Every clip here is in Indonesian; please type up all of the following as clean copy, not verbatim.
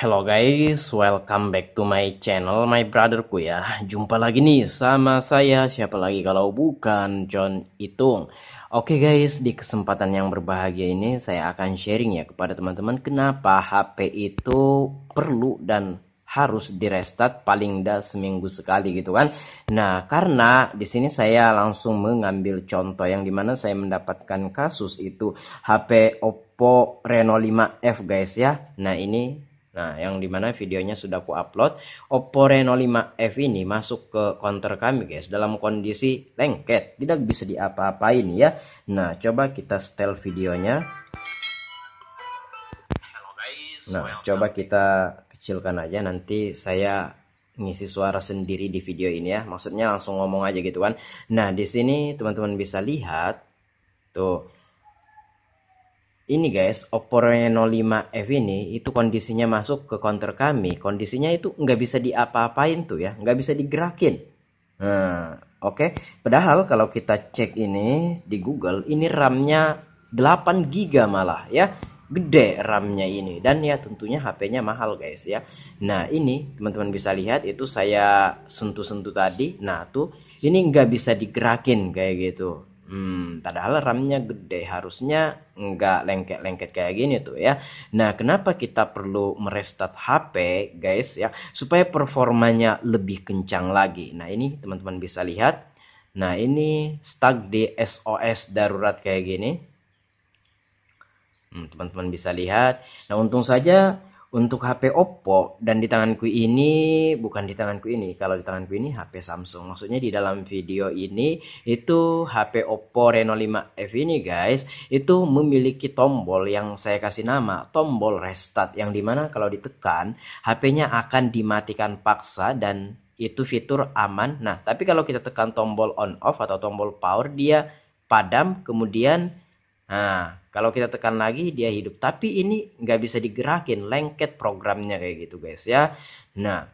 Hello guys, welcome back to my channel, my brotherku ya. Jumpa lagi nih sama saya, siapa lagi kalau bukan John Itung. Oke guys, di kesempatan yang berbahagia ini saya akan sharing ya kepada teman-teman kenapa HP itu perlu dan harus di restart paling dah seminggu sekali gitu kan. Nah, karena di sini saya langsung mengambil contoh yang dimana saya mendapatkan kasus itu HP Oppo Reno 5F guys ya. Nah, yang dimana videonya sudah aku upload. Oppo Reno 5F ini masuk ke counter kami guys dalam kondisi lengket, tidak bisa diapa-apain ya. Nah, coba kita setel videonya. Nah, coba kita kecilkan aja, nanti saya ngisi suara sendiri di video ini ya. Maksudnya langsung ngomong aja gitu kan. Nah, di sini teman-teman bisa lihat tuh. Ini guys, Oppo Reno 5F ini itu kondisinya masuk ke counter kami. Kondisinya itu nggak bisa diapa-apain tuh ya, nggak bisa digerakin. Nah, oke. Padahal kalau kita cek ini di Google, ini RAM-nya 8 GB malah ya. Gede RAM-nya ini. Dan ya tentunya HP-nya mahal guys ya. Nah, ini teman-teman bisa lihat itu saya sentuh-sentuh tadi. Nah, tuh ini nggak bisa digerakin kayak gitu. Padahal RAM-nya gede, harusnya nggak lengket-lengket kayak gini tuh ya. Nah, kenapa kita perlu merestart HP, guys ya, supaya performanya lebih kencang lagi. Nah, ini teman-teman bisa lihat. Nah, ini stuck di SOS darurat kayak gini. Teman-teman bisa lihat. Nah, untung saja untuk HP Oppo dan di tanganku ini, bukan di tanganku ini. Kalau di tanganku ini HP Samsung. Maksudnya di dalam video ini itu HP Oppo Reno 5F ini guys, itu memiliki tombol yang saya kasih nama tombol restart, yang dimana kalau ditekan HP-nya akan dimatikan paksa dan itu fitur aman. Nah, tapi kalau kita tekan tombol on off atau tombol power, dia padam, kemudian nah, kalau kita tekan lagi dia hidup. Tapi ini nggak bisa digerakin, lengket programnya kayak gitu guys ya. Nah,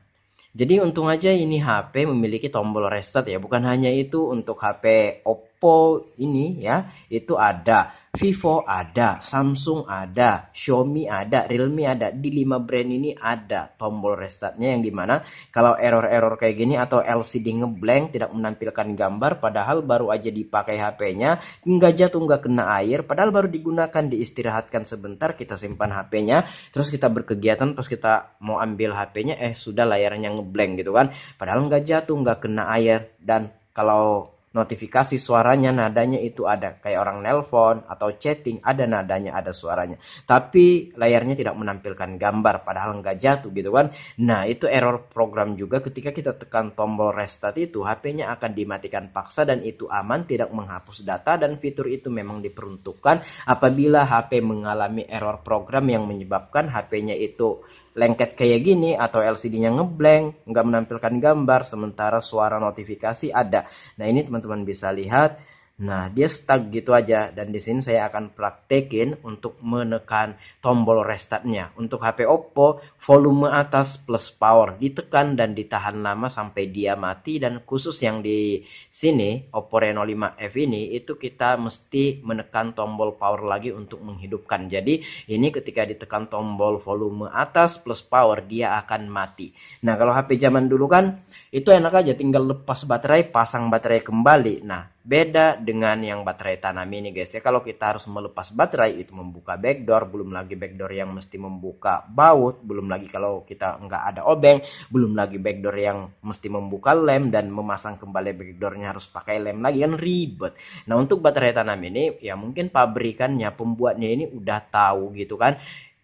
jadi untung aja ini HP memiliki tombol restart ya. Bukan hanya itu, untuk HP Oppo ini ya, itu ada Vivo, ada Samsung, ada Xiaomi, ada Realme, ada. Di 5 brand ini ada tombol restartnya, yang dimana kalau error-error kayak gini atau LCD ngeblank tidak menampilkan gambar, padahal baru aja dipakai HP-nya, nggak jatuh, nggak kena air, padahal baru digunakan, diistirahatkan sebentar, kita simpan HP-nya, terus kita berkegiatan, pas kita mau ambil HP-nya sudah layarnya ngeblank gitu kan, padahal nggak jatuh, nggak kena air. Dan kalau notifikasi suaranya, nadanya itu ada kayak orang nelpon atau chatting, ada nadanya, ada suaranya, tapi layarnya tidak menampilkan gambar, padahal nggak jatuh gitu kan. Nah, itu error program juga. Ketika kita tekan tombol restart itu, HP-nya akan dimatikan paksa dan itu aman, tidak menghapus data, dan fitur itu memang diperuntukkan apabila HP mengalami error program yang menyebabkan HP-nya itu lengket kayak gini atau LCD-nya ngeblank, nggak menampilkan gambar, sementara suara notifikasi ada. Nah, ini teman-teman bisa lihat. Nah, dia stuck gitu aja, dan di sini saya akan praktekin untuk menekan tombol restartnya. Untuk HP Oppo, volume atas plus power ditekan dan ditahan lama sampai dia mati, dan khusus yang di sini Oppo Reno 5F ini itu kita mesti menekan tombol power lagi untuk menghidupkan. Jadi, ini ketika ditekan tombol volume atas plus power dia akan mati. Nah, kalau HP zaman dulu kan itu enak aja, tinggal lepas baterai, pasang baterai kembali. Nah, beda dengan yang baterai tanam ini guys ya. Kalau kita harus melepas baterai, itu membuka backdoor, belum lagi backdoor yang mesti membuka baut, belum lagi kalau kita nggak ada obeng, belum lagi backdoor yang mesti membuka lem dan memasang kembali backdoornya harus pakai lem lagi, kan ribet. Nah, untuk baterai tanam ini ya mungkin pabrikannya, pembuatnya ini udah tahu gitu kan.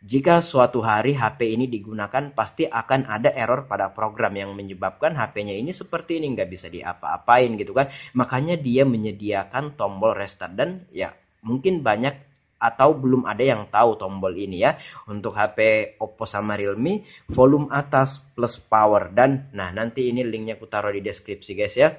Jika suatu hari HP ini digunakan, pasti akan ada error pada program yang menyebabkan HP-nya ini seperti ini, nggak bisa diapa-apain gitu kan. Makanya dia menyediakan tombol restart, dan ya mungkin banyak atau belum ada yang tahu tombol ini ya. Untuk HP Oppo sama Realme, volume atas plus power, dan nah nanti ini linknya aku taruh di deskripsi guys ya.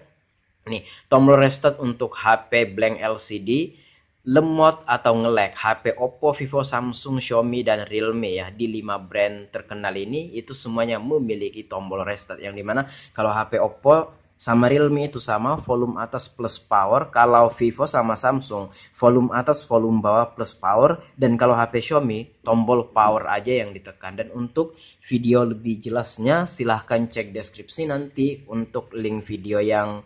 Nih, tombol restart untuk HP blank LCD, lemot atau nge-lag HP Oppo, Vivo, Samsung, Xiaomi, dan Realme ya. Di 5 brand terkenal ini itu semuanya memiliki tombol restart, yang dimana kalau HP Oppo sama Realme itu sama, volume atas plus power. Kalau Vivo sama Samsung, volume atas volume bawah plus power. Dan kalau HP Xiaomi, tombol power aja yang ditekan. Dan untuk video lebih jelasnya silahkan cek deskripsi nanti untuk link video yang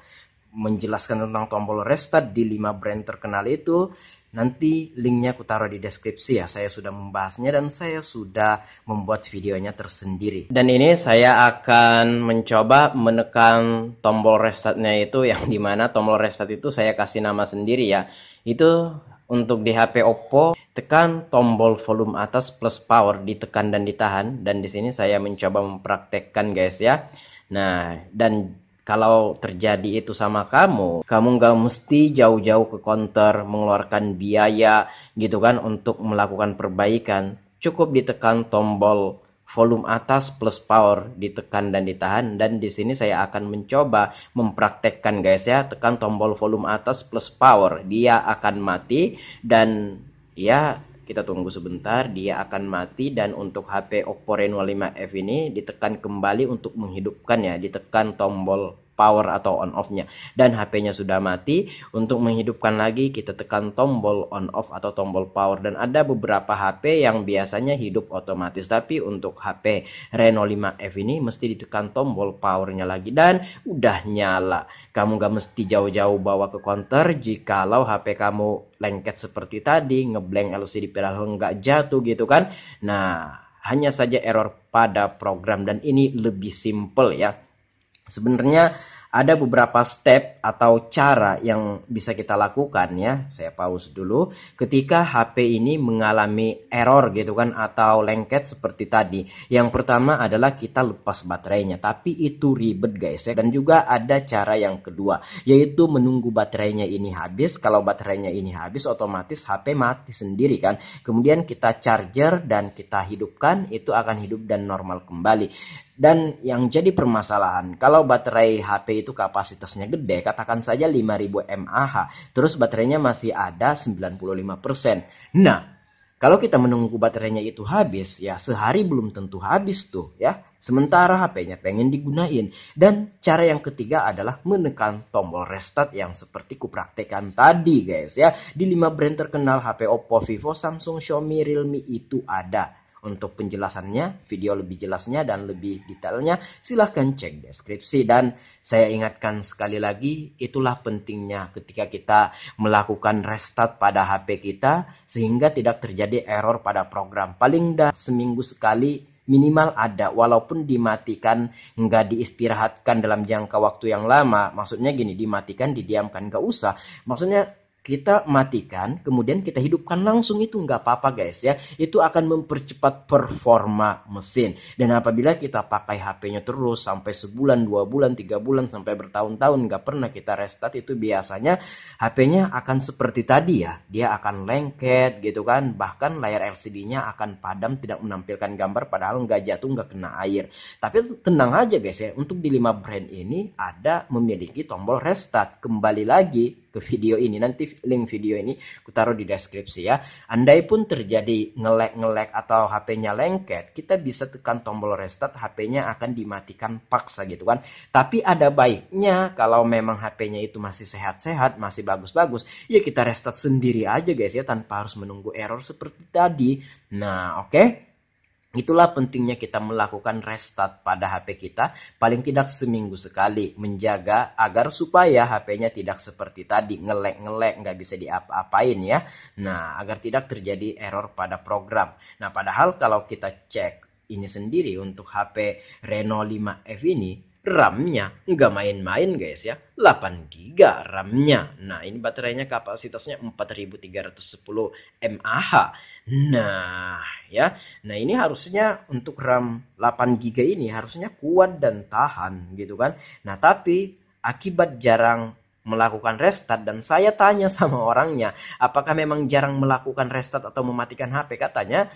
menjelaskan tentang tombol restart di 5 brand terkenal itu. Nanti linknya aku taruh di deskripsi ya. Saya sudah membahasnya dan saya sudah membuat videonya tersendiri. Dan ini saya akan mencoba menekan tombol restartnya itu, yang dimana tombol restart itu saya kasih nama sendiri ya. Itu untuk di HP Oppo, tekan tombol volume atas plus power, ditekan dan ditahan. Dan di sini saya mencoba mempraktekkan guys ya. Nah, dan kalau terjadi itu sama kamu nggak mesti jauh-jauh ke counter mengeluarkan biaya gitu kan untuk melakukan perbaikan. Cukup ditekan tombol volume atas plus power, ditekan dan ditahan. Dan di sini saya akan mencoba mempraktekkan guys ya, tekan tombol volume atas plus power, dia akan mati. Dan ya kita tunggu sebentar, dia akan mati. Dan untuk HP Oppo Reno 5F ini ditekan kembali untuk menghidupkannya, ditekan tombol power atau on off-nya, dan HP-nya sudah mati. Untuk menghidupkan lagi kita tekan tombol on off atau tombol power. Dan ada beberapa HP yang biasanya hidup otomatis, tapi untuk HP Reno 5F ini mesti ditekan tombol powernya lagi dan udah nyala. Kamu gak mesti jauh-jauh bawa ke counter. Jikalau HP kamu lengket seperti tadi, ngeblank LCD padahal nggak jatuh gitu kan, nah hanya saja error pada program. Dan ini lebih simple ya. Sebenarnya ada beberapa step atau cara yang bisa kita lakukan ya. Saya pause dulu. Ketika HP ini mengalami error gitu kan atau lengket seperti tadi. Yang pertama adalah kita lepas baterainya. Tapi itu ribet guys ya. Dan juga ada cara yang kedua, yaitu menunggu baterainya ini habis. Kalau baterainya ini habis, otomatis HP mati sendiri kan. Kemudian kita charger dan kita hidupkan, itu akan hidup dan normal kembali. Dan yang jadi permasalahan, kalau baterai HP itu kapasitasnya gede, katakan saja 5000 mAh, terus baterainya masih ada 95%. Nah, kalau kita menunggu baterainya itu habis, ya sehari belum tentu habis tuh ya. Sementara HP-nya pengen digunain. Dan cara yang ketiga adalah menekan tombol restart yang seperti kupraktekan tadi guys ya. Di 5 brand terkenal HP Oppo, Vivo, Samsung, Xiaomi, Realme itu ada. Untuk penjelasannya, video lebih jelasnya dan lebih detailnya, silahkan cek deskripsi. Dan saya ingatkan sekali lagi, itulah pentingnya ketika kita melakukan restart pada HP kita, sehingga tidak terjadi error pada program. Paling dah seminggu sekali minimal ada, walaupun dimatikan, nggak diistirahatkan dalam jangka waktu yang lama. Maksudnya gini, dimatikan, didiamkan, nggak usah. Maksudnya kita matikan, kemudian kita hidupkan langsung, itu nggak apa-apa guys ya. Itu akan mempercepat performa mesin. Dan apabila kita pakai HP-nya terus sampai sebulan, 2 bulan, 3 bulan, sampai bertahun-tahun nggak pernah kita restart, itu biasanya HP-nya akan seperti tadi ya. Dia akan lengket gitu kan. Bahkan layar LCD-nya akan padam, tidak menampilkan gambar padahal nggak jatuh, nggak kena air. Tapi tenang aja guys ya, untuk di 5 brand ini ada memiliki tombol restart. Kembali lagi ke video ini, nanti link video ini aku taruh di deskripsi ya. Andai pun terjadi ngelek atau HP-nya lengket, kita bisa tekan tombol restart, HP-nya akan dimatikan paksa gitu kan. Tapi ada baiknya kalau memang HP-nya itu masih sehat-sehat, masih bagus-bagus, ya kita restart sendiri aja guys ya, tanpa harus menunggu error seperti tadi. Nah oke. Itulah pentingnya kita melakukan restart pada HP kita paling tidak seminggu sekali, menjaga agar supaya HP-nya tidak seperti tadi ngelek nggak bisa diapa-apain ya. Nah, agar tidak terjadi error pada program. Nah, padahal kalau kita cek ini sendiri untuk HP Reno 5F ini, RAM-nya nggak main-main guys ya, 8 GB RAM-nya. Nah ini baterainya kapasitasnya 4310 mAh. Nah ya, nah ini harusnya untuk RAM 8 GB ini harusnya kuat dan tahan gitu kan. Nah tapi akibat jarang melakukan restart, dan saya tanya sama orangnya, apakah memang jarang melakukan restart atau mematikan HP, katanya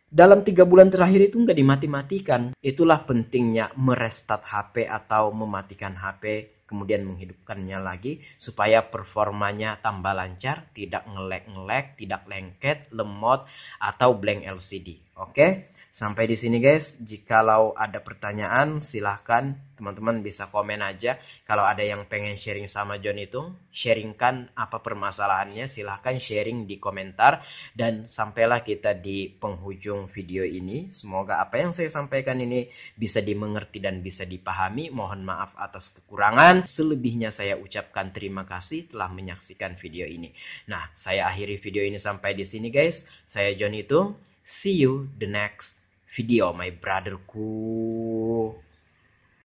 dalam 3 bulan terakhir itu nggak dimati-matikan. Itulah pentingnya merestart HP atau mematikan HP, kemudian menghidupkannya lagi supaya performanya tambah lancar, tidak ngelek, tidak lengket, lemot, atau blank LCD. Oke? Sampai di sini guys, jikalau ada pertanyaan silahkan teman-teman bisa komen aja. Kalau ada yang pengen sharing sama John itu, sharingkan apa permasalahannya, silahkan sharing di komentar. Dan sampailah kita di penghujung video ini. Semoga apa yang saya sampaikan ini bisa dimengerti dan bisa dipahami. Mohon maaf atas kekurangan. Selebihnya saya ucapkan terima kasih telah menyaksikan video ini. Nah, saya akhiri video ini sampai di sini guys. Saya John itu. See you the next video, my brotherku.